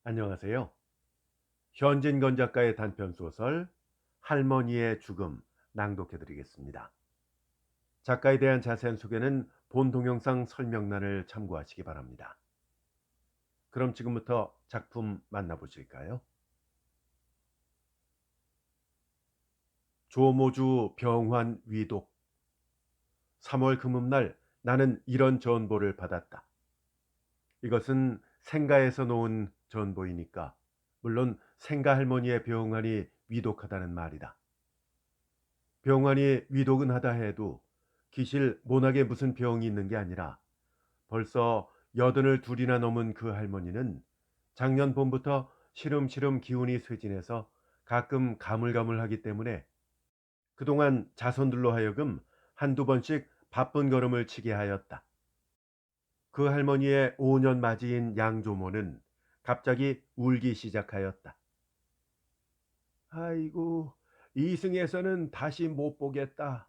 안녕하세요. 현진건 작가의 단편 소설 할머니의 죽음 낭독해 드리겠습니다. 작가에 대한 자세한 소개는 본 동영상 설명란을 참고하시기 바랍니다. 그럼 지금부터 작품 만나보실까요? 조모주 병환 위독. 3월 금음날 나는 이런 전보를 받았다. 이것은 생가에서 놓은 전보이니까 물론 생가 할머니의 병환이 위독하다는 말이다. 병환이 위독은 하다 해도 기실 모나게 무슨 병이 있는 게 아니라 벌써 82이나 넘은 그 할머니는 작년 봄부터 시름시름 기운이 쇠진해서 가끔 가물가물하기 때문에 그동안 자손들로 하여금 한두 번씩 바쁜 걸음을 치게 하였다. 그 할머니의 5년 맞이인 양조모는 갑자기 울기 시작하였다. 아이고, 이승에서는 다시 못 보겠다.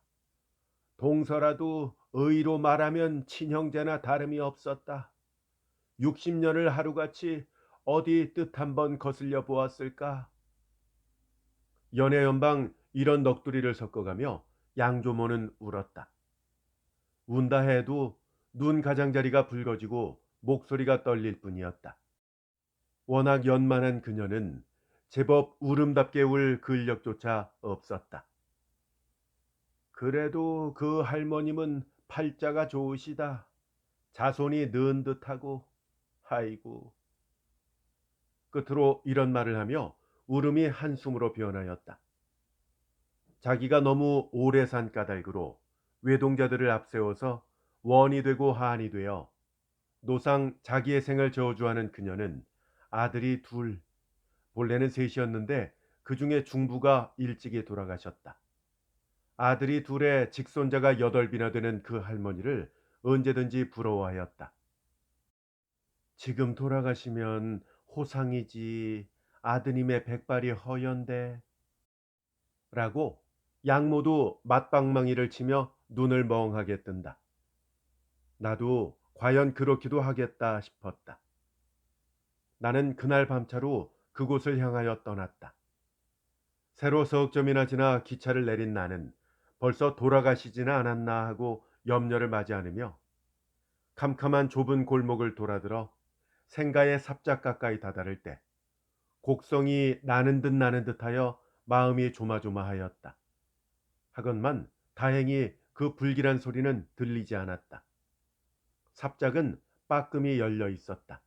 동서라도 의로 말하면 친형제나 다름이 없었다. 60년을 하루같이 어디 뜻 한번 거슬려 보았을까? 연애연방 이런 넋두리를 섞어가며 양조모는 울었다. 운다 해도 눈 가장자리가 붉어지고 목소리가 떨릴 뿐이었다. 워낙 연만한 그녀는 제법 울음답게 울 근력조차 없었다. 그래도 그 할머님은 팔자가 좋으시다. 자손이 는 듯하고. 아이고. 끝으로 이런 말을 하며 울음이 한숨으로 변하였다. 자기가 너무 오래 산 까닭으로 외동자들을 앞세워서 원이 되고 한이 되어 노상 자기의 생을 저주하는 그녀는 아들이 둘, 본래는 셋이었는데 그 중에 중부가 일찍이 돌아가셨다. 아들이 둘에 직손자가 8이나 되는 그 할머니를 언제든지 부러워하였다. 지금 돌아가시면 호상이지 아드님의 백발이 허연데 라고 양모도 맞방망이를 치며 눈을 멍하게 뜬다. 나도 과연 그렇기도 하겠다 싶었다. 나는 그날 밤차로 그곳을 향하여 떠났다. 새로 석점이나 지나 기차를 내린 나는 벌써 돌아가시지는 않았나 하고 염려를 마지 않으며 캄캄한 좁은 골목을 돌아들어 생가의 삽작 가까이 다다를 때 곡성이 나는 듯하여 마음이 조마조마하였다. 하건만 다행히 그 불길한 소리는 들리지 않았다. 삽작은 빠끔히 열려 있었다.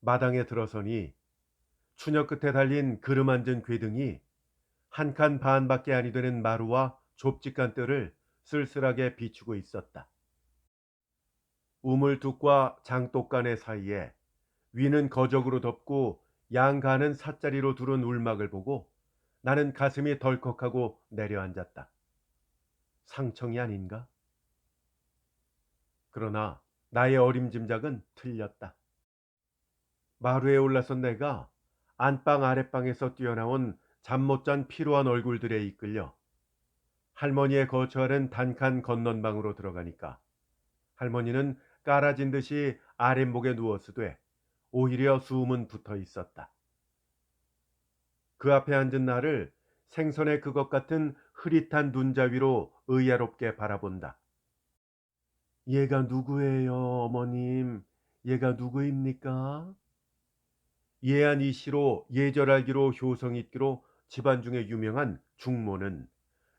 마당에 들어서니 추녀 끝에 달린 그름 앉은 궤등이 한 칸 반밖에 아니 되는 마루와 좁직한 뜰을 쓸쓸하게 비추고 있었다. 우물뚝과 장독간의 사이에 위는 거적으로 덮고 양간은 삿자리로 두른 울막을 보고 나는 가슴이 덜컥하고 내려앉았다. 상청이 아닌가? 그러나 나의 어림짐작은 틀렸다. 마루에 올라선 내가 안방 아랫방에서 뛰어나온 잠 못 잔 피로한 얼굴들에 이끌려 할머니의 거처하는 단칸 건넌방으로 들어가니까 할머니는 깔아진 듯이 아랫목에 누웠으되 오히려 숨은 붙어 있었다. 그 앞에 앉은 나를 생선의 그것 같은 흐릿한 눈자위로 의아롭게 바라본다. 얘가 누구예요, 어머님? 얘가 누구입니까? 예한 이씨로 예절알기로 효성있기로 집안 중에 유명한 중모는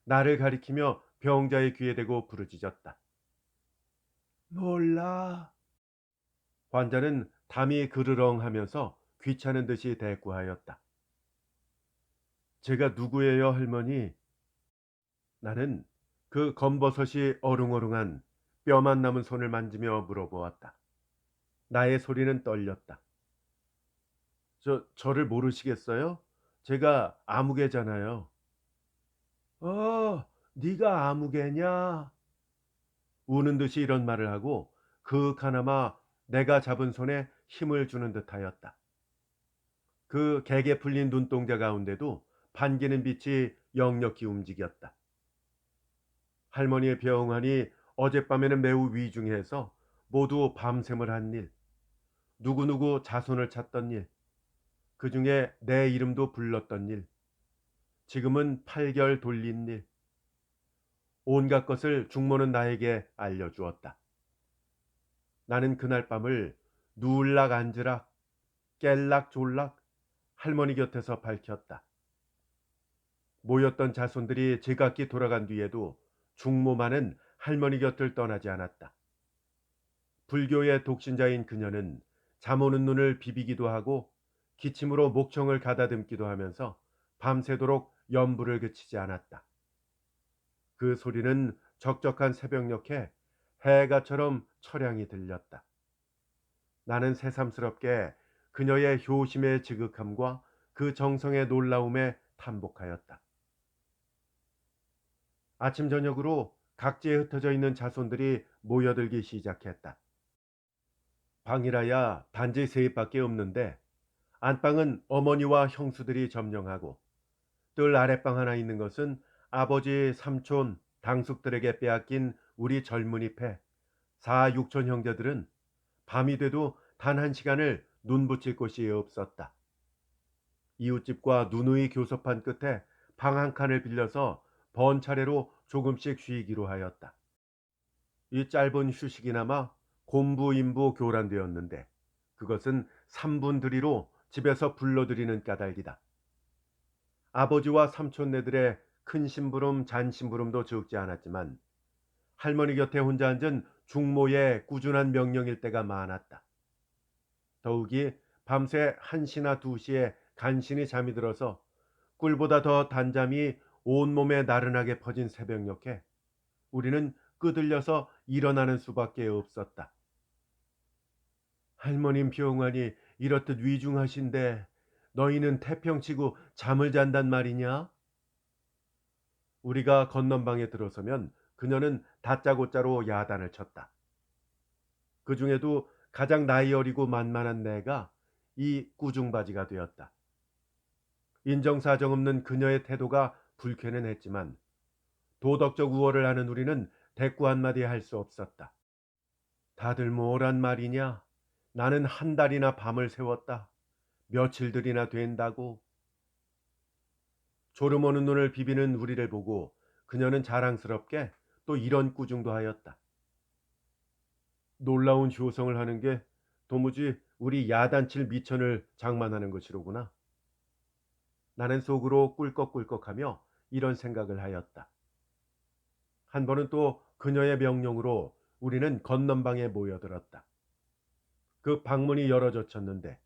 나를 가리키며 병자의 귀에 대고 부르짖었다. 몰라. 환자는 담이 그르렁하면서 귀찮은 듯이 대꾸하였다. 제가 누구예요, 할머니? 나는 그 검버섯이 어릉어릉한 뼈만 남은 손을 만지며 물어보았다. 나의 소리는 떨렸다. 저를 모르시겠어요? 제가 아무개잖아요. 네가 아무개냐? 우는 듯이 이런 말을 하고 그하나마 내가 잡은 손에 힘을 주는 듯하였다. 그 개게 풀린 눈동자 가운데도 반기는 빛이 역력히 움직였다. 할머니의 병환이 어젯밤에는 매우 위중해서 모두 밤샘을 한 일, 누구누구 자손을 찾던 일, 그 중에 내 이름도 불렀던 일, 지금은 팔결 돌린 일, 온갖 것을 중모는 나에게 알려주었다. 나는 그날 밤을 누울락 앉으락 깰락 졸락 할머니 곁에서 밝혔다. 모였던 자손들이 제각기 돌아간 뒤에도 중모만은 할머니 곁을 떠나지 않았다. 불교의 독신자인 그녀는 잠 오는 눈을 비비기도 하고 기침으로 목청을 가다듬기도 하면서 밤새도록 연부를 그치지 않았다. 그 소리는 적적한 새벽녘에 해가처럼 처량히 들렸다. 나는 새삼스럽게 그녀의 효심의 지극함과 그 정성의 놀라움에 탐복하였다. 아침 저녁으로 각지에 흩어져 있는 자손들이 모여들기 시작했다. 방이라야 단지 셋밖에 없는데 안방은 어머니와 형수들이 점령하고 뜰 아랫방 하나 있는 것은 아버지, 삼촌, 당숙들에게 빼앗긴 우리 젊은이 패, 사육촌 형제들은 밤이 돼도 단 한 시간을 눈 붙일 곳이 없었다. 이웃집과 누누이 교섭한 끝에 방 한 칸을 빌려서 번차례로 조금씩 쉬기로 하였다. 이 짧은 휴식이나마 곤부인부 교란되었는데 그것은 3분 들이로 집에서 불러들이는 까닭이다. 아버지와 삼촌네들의 큰 심부름 잔심부름도 적지 않았지만 할머니 곁에 혼자 앉은 중모의 꾸준한 명령일 때가 많았다. 더욱이 밤새 1시나 2시에 간신히 잠이 들어서 꿀보다 더 단잠이 온몸에 나른하게 퍼진 새벽녘에 우리는 끄들려서 일어나는 수밖에 없었다. 할머님 병환이 이렇듯 위중하신데 너희는 태평치고 잠을 잔단 말이냐? 우리가 건넌방에 들어서면 그녀는 다짜고짜로 야단을 쳤다. 그 중에도 가장 나이 어리고 만만한 내가 이 꾸중바지가 되었다. 인정사정 없는 그녀의 태도가 불쾌는 했지만 도덕적 우월을 하는 우리는 대꾸 한마디 할 수 없었다. 다들 뭐란 말이냐? 나는 한 달이나 밤을 새웠다. 며칠들이나 된다고. 졸음 오는 눈을 비비는 우리를 보고 그녀는 자랑스럽게 또 이런 꾸중도 하였다. 놀라운 효성을 하는 게 도무지 우리 야단칠 미천을 장만하는 것이로구나. 나는 속으로 꿀꺽꿀꺽하며 이런 생각을 하였다. 한 번은 또 그녀의 명령으로 우리는 건넌방에 모여들었다. 그 방문이 열어젖혔는데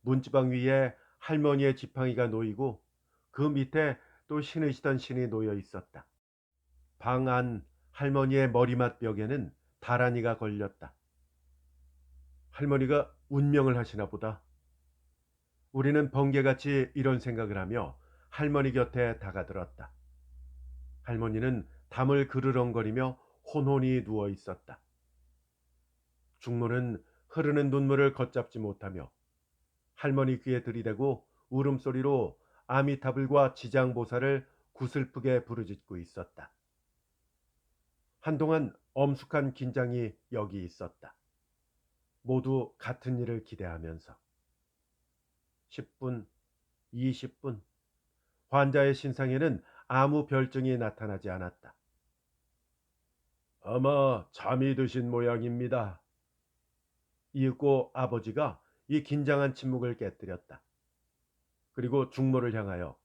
문지방 위에 할머니의 지팡이가 놓이고 그 밑에 또 신으시던 신이 놓여 있었다. 방 안 할머니의 머리맡 벽에는 다란이가 걸렸다. 할머니가 운명을 하시나 보다. 우리는 번개같이 이런 생각을 하며 할머니 곁에 다가들었다. 할머니는 담을 그르렁거리며 혼혼히 누워 있었다. 중모는 흐르는 눈물을 걷잡지 못하며 할머니 귀에 들이대고 울음소리로 아미타불과 지장보살을 구슬프게 부르짖고 있었다. 한동안 엄숙한 긴장이 여기 있었다. 모두 같은 일을 기대하면서 10분, 20분, 환자의 신상에는 아무 별증이 나타나지 않았다. 아마 잠이 드신 모양입니다. 이윽고 아버지가 이 긴장한 침묵을 깨뜨렸다. 그리고 중모를 향하여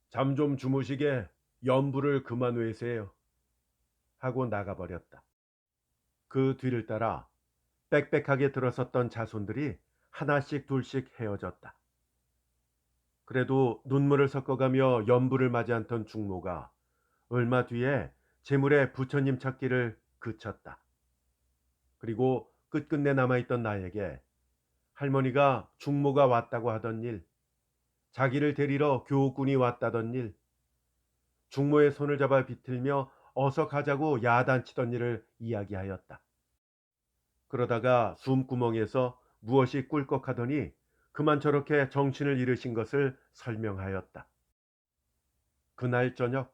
잠 좀 주무시게 연부를 그만 외세요 하고 나가버렸다. 그 뒤를 따라 빽빽하게 들어섰던 자손들이 하나씩 둘씩 헤어졌다. 그래도 눈물을 섞어가며 연부를 맞이 않던 중모가 얼마 뒤에 재물의 부처님 찾기를 그쳤다. 그리고 끝끝내 남아있던 나에게 할머니가 중모가 왔다고 하던 일, 자기를 데리러 교우꾼이 왔다던 일, 중모의 손을 잡아 비틀며 어서 가자고 야단치던 일을 이야기하였다. 그러다가 숨구멍에서 무엇이 꿀꺽하더니 그만 저렇게 정신을 잃으신 것을 설명하였다. 그날 저녁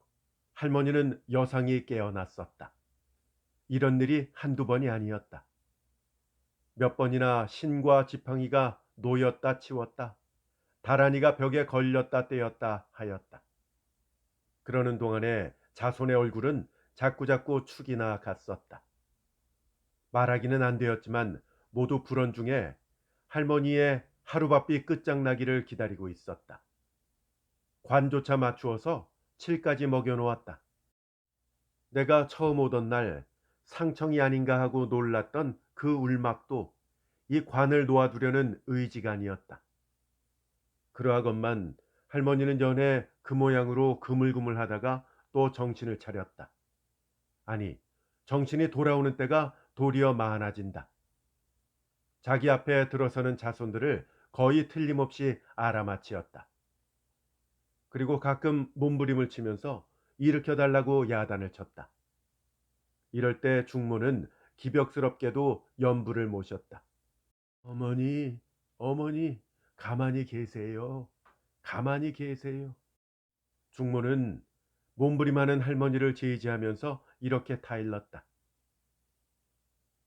할머니는 여상히 깨어났었다. 이런 일이 한두 번이 아니었다. 몇 번이나 신과 지팡이가 놓였다 치웠다, 다란이가 벽에 걸렸다 떼었다 하였다. 그러는 동안에 자손의 얼굴은 자꾸자꾸 축이 나 갔었다. 말하기는 안 되었지만 모두 불원 중에 할머니의 하루바삐 끝장나기를 기다리고 있었다. 관조차 맞추어서 칠까지 먹여놓았다. 내가 처음 오던 날 상청이 아닌가 하고 놀랐던 그 울막도 이 관을 놓아두려는 의지가 아니었다. 그러하건만 할머니는 전에 그 모양으로 그물그물 하다가 또 정신을 차렸다. 아니, 정신이 돌아오는 때가 도리어 많아진다. 자기 앞에 들어서는 자손들을 거의 틀림없이 알아맞히었다. 그리고 가끔 몸부림을 치면서 일으켜달라고 야단을 쳤다. 이럴 때 중모는 기벽스럽게도 연부를 모셨다. 어머니, 어머니, 가만히 계세요. 가만히 계세요. 중모는 몸부림하는 할머니를 제지하면서 이렇게 타일렀다.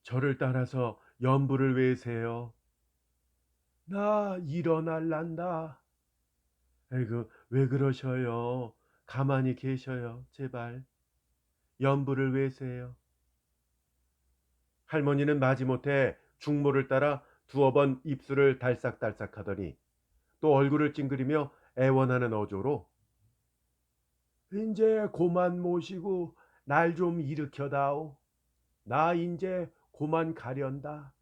저를 따라서 연부를 외세요. 나 일어날란다. 에이그, 왜 그러셔요? 가만히 계셔요, 제발. 연부를 외세요. 할머니는 마지못해 중모를 따라 두어 번 입술을 달싹달싹 하더니 또 얼굴을 찡그리며 애원하는 어조로 인제 고만 모시고 날 좀 일으켜다오. 나 인제 고만 가련다.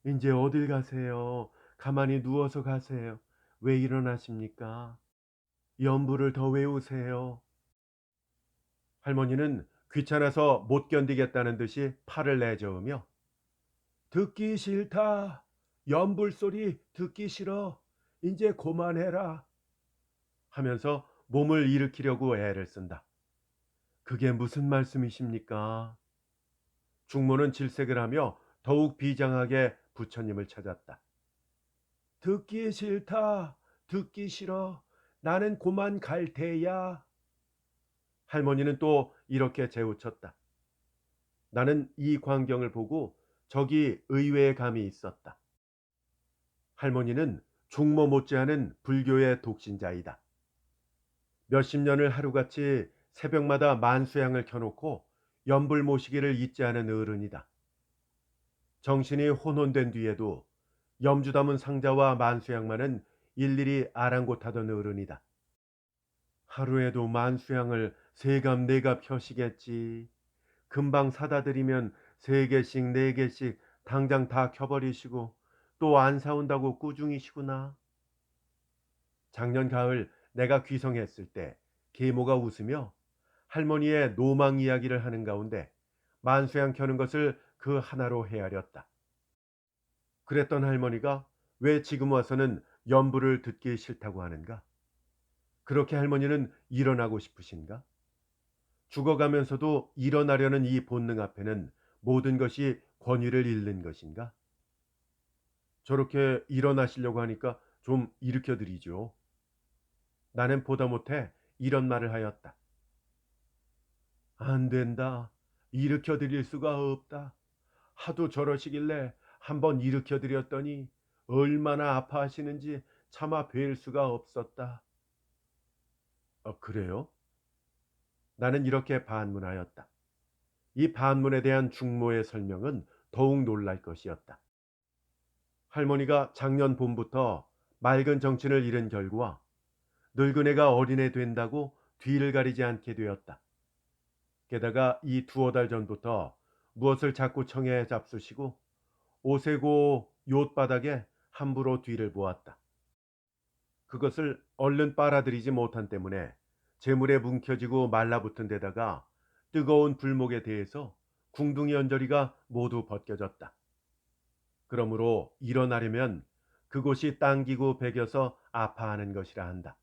인제 어딜 가세요? 가만히 누워서 가세요. 왜 일어나십니까? 연부를 더 외우세요. 할머니는 귀찮아서 못 견디겠다는 듯이 팔을 내저으며 듣기 싫다. 연불 소리 듣기 싫어. 이제 그만해라. 하면서 몸을 일으키려고 애를 쓴다. 그게 무슨 말씀이십니까? 중모는 질색을 하며 더욱 비장하게 부처님을 찾았다. 듣기 싫다. 듣기 싫어. 나는 그만 갈 테야. 할머니는 또 이렇게 재우쳤다. 나는 이 광경을 보고 저기 의외의 감이 있었다. 할머니는 중모 못지않은 불교의 독신자이다. 몇십 년을 하루같이 새벽마다 만수향을 켜놓고 연불 모시기를 잊지 않은 어른이다. 정신이 혼돈된 뒤에도 염주 담은 상자와 만수향만은 일일이 아랑곳하던 어른이다. 하루에도 만수향을 세갑 네갑 켜시겠지. 금방 사다 드리면 세 개씩 네 개씩 당장 다 켜버리시고 또 안 사온다고 꾸중이시구나. 작년 가을 내가 귀성했을 때 계모가 웃으며 할머니의 노망 이야기를 하는 가운데 만수양 켜는 것을 그 하나로 헤아렸다. 그랬던 할머니가 왜 지금 와서는 연부를 듣기 싫다고 하는가? 그렇게 할머니는 일어나고 싶으신가? 죽어가면서도 일어나려는 이 본능 앞에는 모든 것이 권위를 잃는 것인가? 저렇게 일어나시려고 하니까 좀 일으켜 드리죠. 나는 보다 못해 이런 말을 하였다. 안 된다. 일으켜 드릴 수가 없다. 하도 저러시길래 한번 일으켜 드렸더니 얼마나 아파하시는지 차마 뵐 수가 없었다. 그래요? 나는 이렇게 반문하였다. 이 반문에 대한 중모의 설명은 더욱 놀랄 것이었다. 할머니가 작년 봄부터 맑은 정신을 잃은 결과 늙은애가 어린애 된다고 뒤를 가리지 않게 되었다. 게다가 이 두어 달 전부터 무엇을 자꾸 청해 잡수시고 오세고 옅바닥에 함부로 뒤를 보았다. 그것을 얼른 빨아들이지 못한 때문에 재물에 뭉켜지고 말라붙은 데다가 뜨거운 불목에 대해서 궁둥이 언저리가 모두 벗겨졌다. 그러므로 일어나려면 그곳이 당기고 베겨서 아파하는 것이라 한다.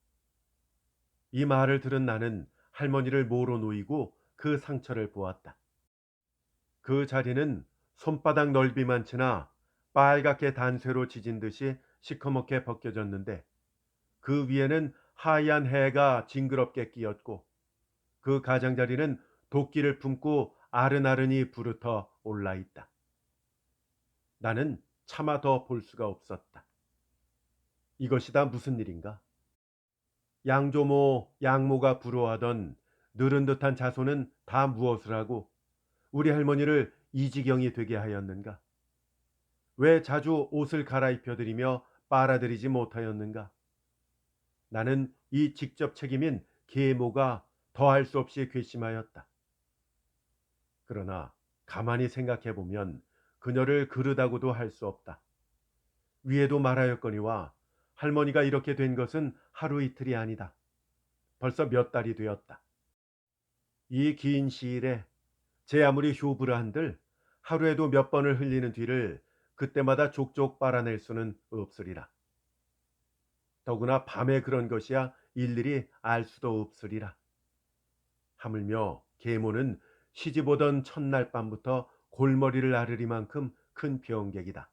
이 말을 들은 나는 할머니를 모로 누이고 그 상처를 보았다. 그 자리는 손바닥 넓이만치나 빨갛게 단쇠로 지진 듯이 시커멓게 벗겨졌는데 그 위에는 하얀 해가 징그럽게 끼었고 그 가장자리는 도끼를 품고 아른아른이 부르터 올라 있다. 나는 차마 더 볼 수가 없었다. 이것이 다 무슨 일인가? 양조모, 양모가 부러워하던 느른 듯한 자손은 다 무엇을 하고 우리 할머니를 이 지경이 되게 하였는가? 왜 자주 옷을 갈아입혀 드리며 빨아들이지 못하였는가? 나는 이 직접 책임인 계모가 더할 수 없이 괘씸하였다. 그러나 가만히 생각해 보면 그녀를 그르다고도 할 수 없다. 위에도 말하였거니와 할머니가 이렇게 된 것은 하루 이틀이 아니다. 벌써 몇 달이 되었다. 이 긴 시일에 제 아무리 효부라 한들 하루에도 몇 번을 흘리는 뒤를 그때마다 족족 빨아낼 수는 없으리라. 더구나 밤에 그런 것이야 일일이 알 수도 없으리라. 하물며 계모는 시집오던 첫날 밤부터 골머리를 앓으리만큼 큰 병객이다.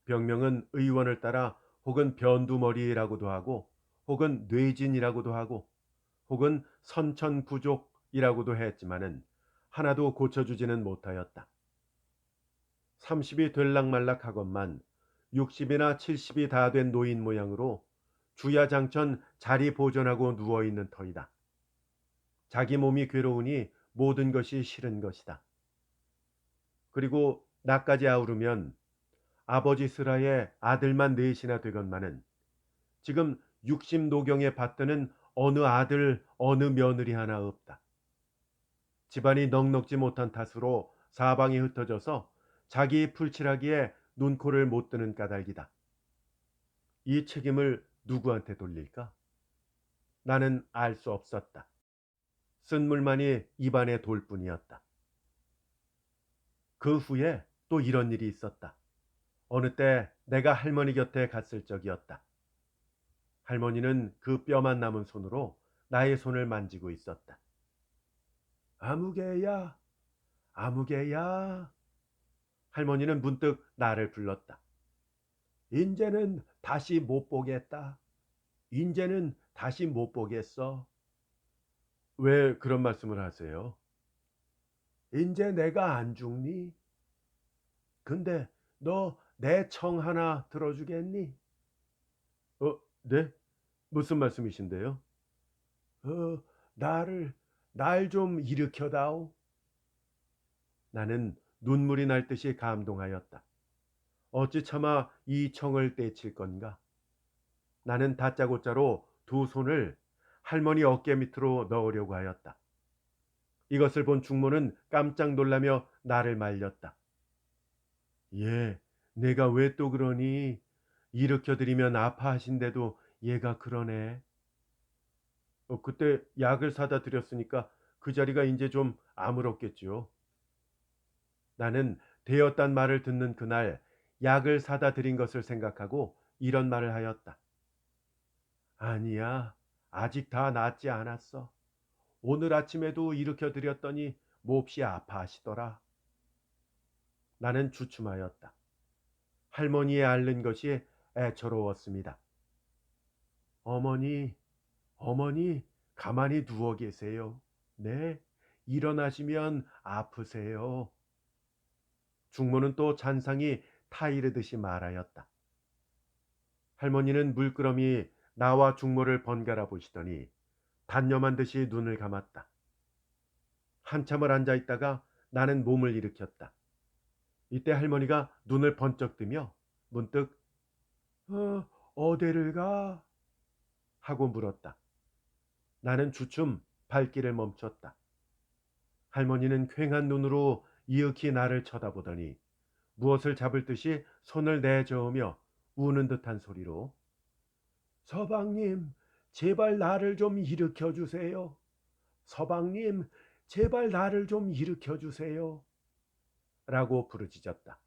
병명은 의원을 따라 혹은 변두머리라고도 하고 혹은 뇌진이라고도 하고 혹은 선천부족이라고도 했지만은 하나도 고쳐주지는 못하였다. 30이 될락말락하건만 60이나 70이 다 된 노인 모양으로 주야장천 자리 보존하고 누워있는 터이다. 자기 몸이 괴로우니 모든 것이 싫은 것이다. 그리고 나까지 아우르면 아버지 슬하에 아들만 넷이나 되건만은 지금 60노경에 받드는 어느 아들 어느 며느리 하나 없다. 집안이 넉넉지 못한 탓으로 사방이 흩어져서 자기 풀칠하기에 눈코를 못 뜨는 까닭이다. 이 책임을 누구한테 돌릴까? 나는 알 수 없었다. 쓴 물만이 입안에 돌 뿐이었다. 그 후에 또 이런 일이 있었다. 어느 때 내가 할머니 곁에 갔을 적이었다. 할머니는 그 뼈만 남은 손으로 나의 손을 만지고 있었다. 아무개야, 아무개야. 할머니는 문득 나를 불렀다. 인제는 다시 못 보겠다. 인제는 다시 못 보겠어. 왜 그런 말씀을 하세요? 인제 내가 안 죽니? 근데 너 내 청 하나 들어주겠니? 네? 무슨 말씀이신데요? 어, 나를, 날 좀 일으켜다오. 나는 눈물이 날 듯이 감동하였다. 어찌 차마 이 청을 떼칠 건가? 나는 다짜고짜로 두 손을 할머니 어깨 밑으로 넣으려고 하였다. 이것을 본 중모는 깜짝 놀라며 나를 말렸다. 얘, 내가 왜 또 그러니? 일으켜드리면 아파하신데도 얘가 그러네. 그때 약을 사다 드렸으니까 그 자리가 이제 좀 아물었겠지요. 나는 되었단 말을 듣는 그날 약을 사다 드린 것을 생각하고 이런 말을 하였다. 아니야, 아직 다 낫지 않았어. 오늘 아침에도 일으켜 드렸더니 몹시 아파하시더라. 나는 주춤하였다. 할머니의 앓는 것이 애처로웠습니다. 어머니, 어머니, 가만히 누워 계세요. 네, 일어나시면 아프세요. 중모는 또 잔상이 타이르듯이 말하였다. 할머니는 물끄러미 나와 중모를 번갈아 보시더니 단념한 듯이 눈을 감았다. 한참을 앉아 있다가 나는 몸을 일으켰다. 이때 할머니가 눈을 번쩍 뜨며 문득 어디를 가? 하고 물었다. 나는 주춤 발길을 멈췄다. 할머니는 퀭한 눈으로 이윽히 나를 쳐다보더니 무엇을 잡을 듯이 손을 내저으며 우는 듯한 소리로 서방님, 제발 나를 좀 일으켜 주세요. 서방님, 제발 나를 좀 일으켜 주세요. 라고 부르짖었다.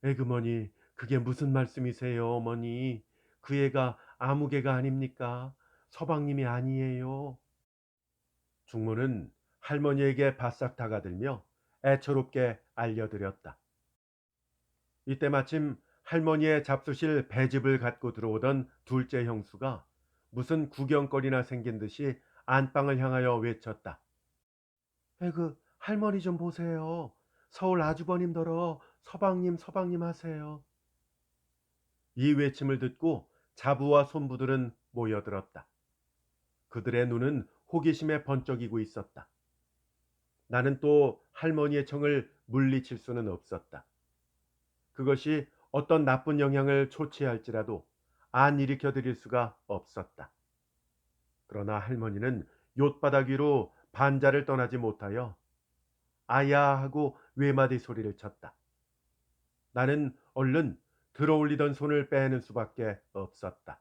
에그머니, 그게 무슨 말씀이세요, 어머니? 그 애가 아무개가 아닙니까? 서방님이 아니에요. 중모는 할머니에게 바싹 다가들며 애처롭게 알려드렸다. 이때 마침 할머니의 잡수실 배즙을 갖고 들어오던 둘째 형수가 무슨 구경거리나 생긴 듯이 안방을 향하여 외쳤다. 에그, 할머니 좀 보세요. 서울 아주버님더러 서방님, 서방님 하세요. 이 외침을 듣고 자부와 손부들은 모여들었다. 그들의 눈은 호기심에 번쩍이고 있었다. 나는 또 할머니의 청을 물리칠 수는 없었다. 그것이 어떤 나쁜 영향을 초래할지라도 안 일으켜 드릴 수가 없었다. 그러나 할머니는 옅바닥 위로 반자를 떠나지 못하여 아야 하고 외마디 소리를 쳤다. 나는 얼른 들어올리던 손을 빼는 수밖에 없었다.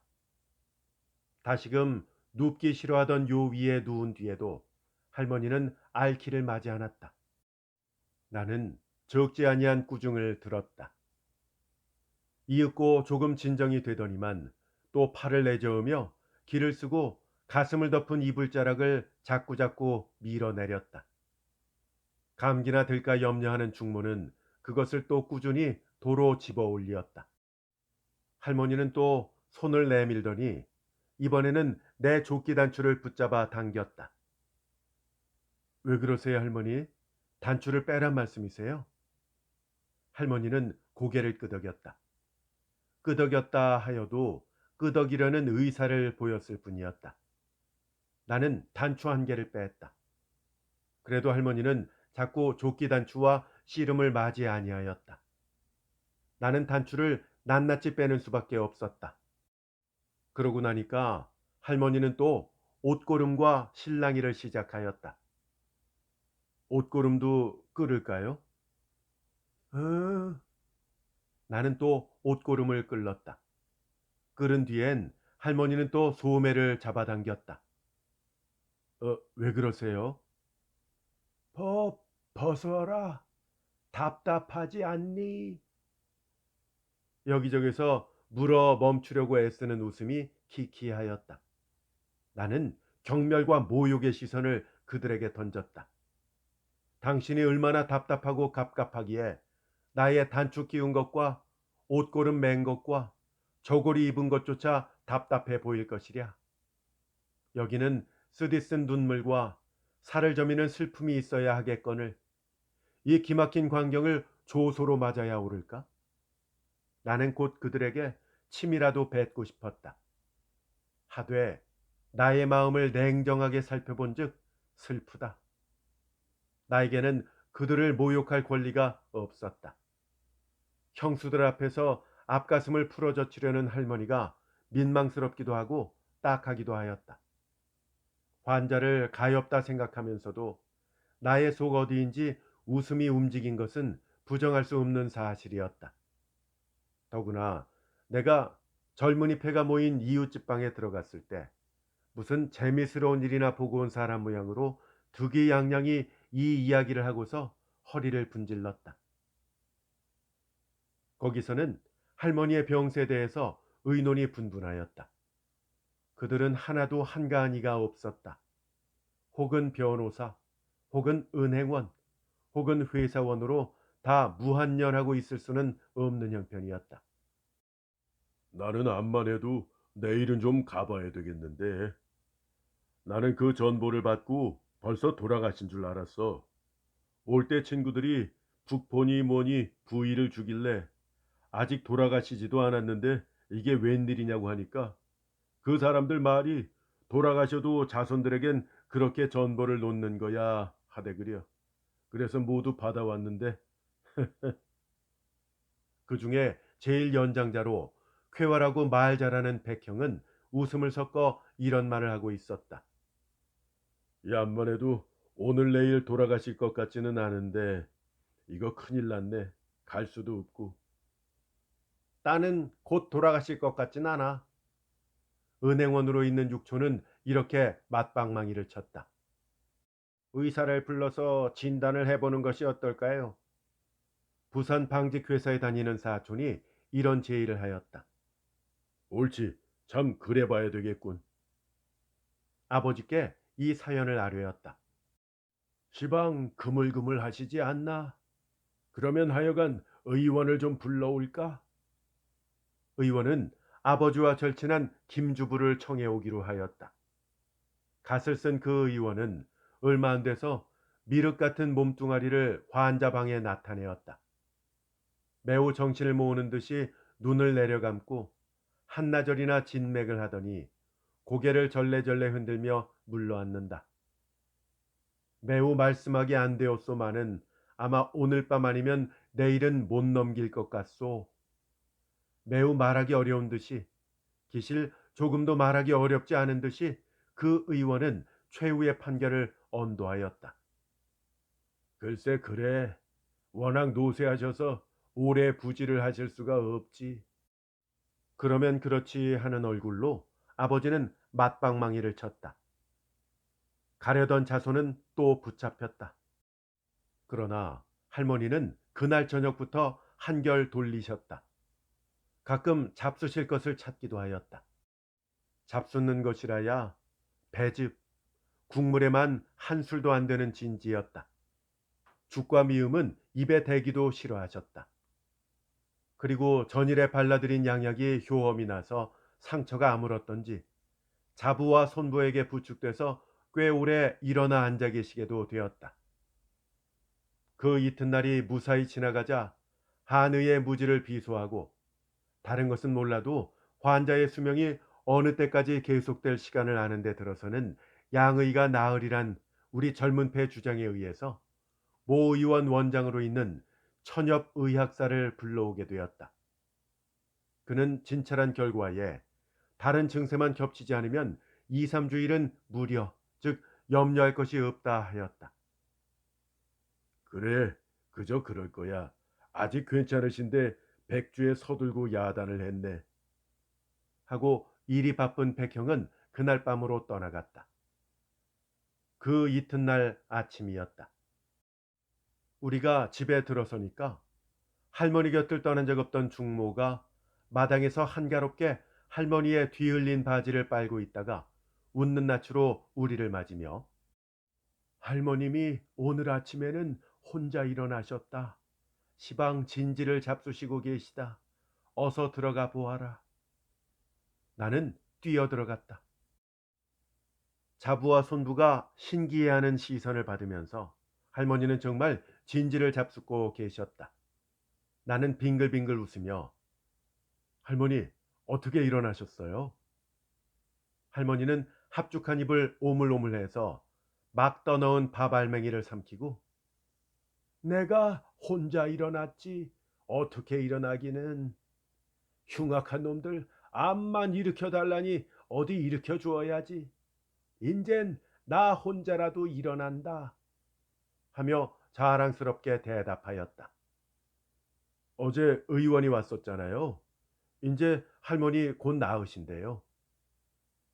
다시금 눕기 싫어하던 요 위에 누운 뒤에도 할머니는 알키를 맞이 않았다. 나는 적지 아니한 꾸중을 들었다. 이윽고 조금 진정이 되더니만 또 팔을 내저으며 기를 쓰고 가슴을 덮은 이불자락을 자꾸자꾸 밀어내렸다. 감기나 들까 염려하는 중모는 그것을 또 꾸준히 도로 집어 올리었다. 할머니는 또 손을 내밀더니 이번에는 내 조끼 단추를 붙잡아 당겼다. 왜 그러세요, 할머니? 단추를 빼란 말씀이세요? 할머니는 고개를 끄덕였다. 끄덕였다 하여도 끄덕이려는 의사를 보였을 뿐이었다. 나는 단추 한 개를 뺐다. 그래도 할머니는 자꾸 조끼 단추와 씨름을 맞이 아니하였다. 나는 단추를 낱낱이 빼는 수밖에 없었다. 그러고 나니까 할머니는 또 옷고름과 실랑이를 시작하였다. 옷고름도 끓을까요? 어... 나는 또 옷고름을 끌렀다. 끓은 뒤엔 할머니는 또 소매를 잡아당겼다. 왜 그러세요? 벗어라. 답답하지 않니? 여기저기서 물어 멈추려고 애쓰는 웃음이 키키하였다. 나는 경멸과 모욕의 시선을 그들에게 던졌다. 당신이 얼마나 답답하고 갑갑하기에 나의 단추 끼운 것과 옷고름 맨 것과 저고리 입은 것조차 답답해 보일 것이랴. 여기는 쓰디쓴 눈물과 살을 저미는 슬픔이 있어야 하겠거늘 이 기막힌 광경을 조소로 맞아야 오를까? 나는 곧 그들에게 침이라도 뱉고 싶었다. 하되 나의 마음을 냉정하게 살펴본즉 슬프다. 나에게는 그들을 모욕할 권리가 없었다. 형수들 앞에서 앞가슴을 풀어젖히려는 할머니가 민망스럽기도 하고 딱하기도 하였다. 환자를 가엾다 생각하면서도 나의 속 어디인지 웃음이 움직인 것은 부정할 수 없는 사실이었다. 더구나 내가 젊은이 패가 모인 이웃집 방에 들어갔을 때 무슨 재미스러운 일이나 보고 온 사람 모양으로 득이양양이 이 이야기를 하고서 허리를 분질렀다. 거기서는 할머니의 병세에 대해서 의논이 분분하였다. 그들은 하나도 한가하니가 없었다. 혹은 변호사, 혹은 은행원, 혹은 회사원으로 다 무한년하고 있을 수는 없는 형편이었다. 나는 암만 해도 내일은 좀 가봐야 되겠는데. 나는 그 전보를 받고 벌써 돌아가신 줄 알았어. 올 때 친구들이 북보니 뭐니 부의를 주길래 아직 돌아가시지도 않았는데 이게 웬일이냐고 하니까 그 사람들 말이 돌아가셔도 자손들에겐 그렇게 전보를 놓는 거야 하대 그려. 그래서 모두 받아왔는데 그 중에 제일 연장자로 쾌활하고 말 잘하는 백형은 웃음을 섞어 이런 말을 하고 있었다. 얌만 해도 오늘 내일 돌아가실 것 같지는 않은데 이거 큰일 났네. 갈 수도 없고. 따는 곧 돌아가실 것 같진 않아. 은행원으로 있는 육초는 이렇게 맞방망이를 쳤다. 의사를 불러서 진단을 해보는 것이 어떨까요? 부산 방직회사에 다니는 사촌이 이런 제의를 하였다. 옳지. 참 그래 봐야 되겠군. 아버지께 이 사연을 아뢰었다. 시방 그물그물 하시지 않나? 그러면 하여간 의원을 좀 불러올까? 의원은 아버지와 절친한 김주부를 청해 오기로 하였다. 갓을 쓴 그 의원은 얼마 안 돼서 미륵 같은 몸뚱아리를 환자 방에 나타내었다. 매우 정신을 모으는 듯이 눈을 내려감고 한나절이나 진맥을 하더니 고개를 절레절레 흔들며 물러앉는다. 매우 말씀하기 안 되었소마는 아마 오늘 밤 아니면 내일은 못 넘길 것 같소. 매우 말하기 어려운 듯이, 기실 조금도 말하기 어렵지 않은 듯이 그 의원은 최후의 판결을 언도하였다. 글쎄 그래. 워낙 노쇠하셔서 오래 부지를 하실 수가 없지. 그러면 그렇지 하는 얼굴로 아버지는 맞방망이를 쳤다. 가려던 자손은 또 붙잡혔다. 그러나 할머니는 그날 저녁부터 한결 돌리셨다. 가끔 잡수실 것을 찾기도 하였다. 잡수는 것이라야 배즙, 국물에만 한술도 안 되는 진지였다. 죽과 미음은 입에 대기도 싫어하셨다. 그리고 전일에 발라드린 양약이 효험이 나서 상처가 아물었던지 자부와 손부에게 부축돼서 꽤 오래 일어나 앉아 계시게도 되었다. 그 이튿날이 무사히 지나가자 한의의 무지를 비소하고 다른 것은 몰라도 환자의 수명이 어느 때까지 계속될 시간을 아는 데 들어서는 양의가 나으리란 우리 젊은 폐 주장에 의해서 모 의원 원장으로 있는 천엽 의학사를 불러오게 되었다. 그는 진찰한 결과에 다른 증세만 겹치지 않으면 2, 3주일은 무려, 즉 염려할 것이 없다 하였다. 그래, 그저 그럴 거야. 아직 괜찮으신데 백주에 서둘고 야단을 했네. 하고 일이 바쁜 백형은 그날 밤으로 떠나갔다. 그 이튿날 아침이었다. 우리가 집에 들어서니까 할머니 곁을 떠난 적 없던 중모가 마당에서 한가롭게 할머니의 뒤흘린 바지를 빨고 있다가 웃는 낯으로 우리를 맞으며 할머님이 오늘 아침에는 혼자 일어나셨다. 시방 진지를 잡수시고 계시다. 어서 들어가 보아라. 나는 뛰어들어갔다. 자부와 손부가 신기해하는 시선을 받으면서 할머니는 정말 진지를 잡수고 계셨다. 나는 빙글빙글 웃으며 할머니 어떻게 일어나셨어요? 할머니는 합죽한 입을 오물오물해서 막 떠넣은 밥 알맹이를 삼키고 내가 혼자 일어났지. 어떻게 일어나기는. 흉악한 놈들 암만 일으켜 달라니 어디 일으켜 주어야지. 인젠 나 혼자라도 일어난다. 하며 자랑스럽게 대답하였다. 어제 의원이 왔었잖아요. 이제 할머니 곧 나으신데요.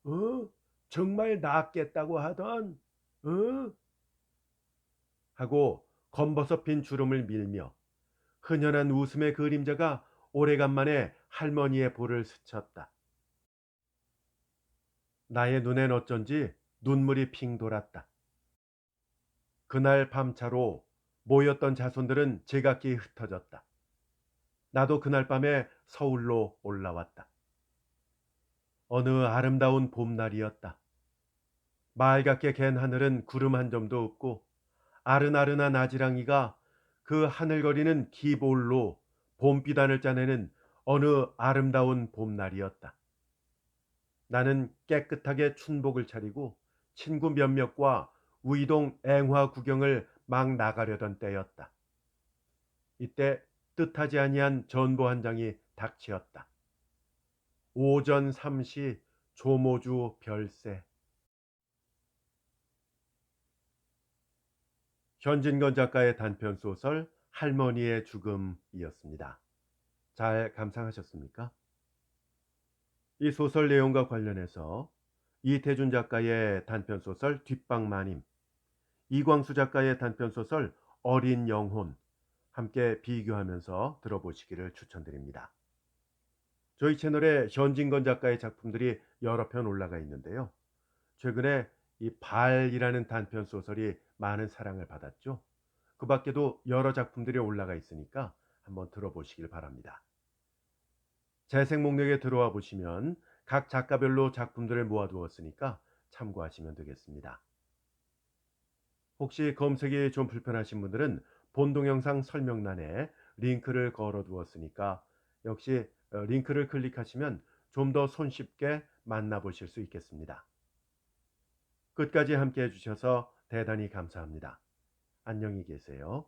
어? 정말 낫겠다고 하던? 어? 하고 검버섯 핀 주름을 밀며 흔연한 웃음의 그림자가 오래간만에 할머니의 볼을 스쳤다. 나의 눈엔 어쩐지 눈물이 핑 돌았다. 그날 밤차로 모였던 자손들은 제각기 흩어졌다. 나도 그날 밤에 서울로 올라왔다. 어느 아름다운 봄날이었다. 맑게 갠 하늘은 구름 한 점도 없고 아른아른한 아지랑이가 그 하늘거리는 기볼로 봄비단을 짜내는 어느 아름다운 봄날이었다. 나는 깨끗하게 춘복을 차리고 친구 몇몇과 우이동 앵화 구경을 막 나가려던 때였다. 이때 뜻하지 아니한 전보 한 장이 닥치었다. 오전 3시 조모주 별세. 현진건 작가의 단편소설 할머니의 죽음이었습니다. 잘 감상하셨습니까? 이 소설 내용과 관련해서 이태준 작가의 단편소설 뒷방마님, 이광수 작가의 단편소설 어린 영혼 함께 비교하면서 들어보시기를 추천드립니다. 저희 채널에 현진건 작가의 작품들이 여러 편 올라가 있는데요. 최근에 이 발이라는 단편소설이 많은 사랑을 받았죠. 그 밖에도 여러 작품들이 올라가 있으니까 한번 들어보시길 바랍니다. 재생 목록에 들어와 보시면 각 작가별로 작품들을 모아두었으니까 참고하시면 되겠습니다. 혹시 검색이 좀 불편하신 분들은 본 동영상 설명란에 링크를 걸어 두었으니까 역시 링크를 클릭하시면 좀 더 손쉽게 만나보실 수 있겠습니다. 끝까지 함께 해주셔서 대단히 감사합니다. 안녕히 계세요.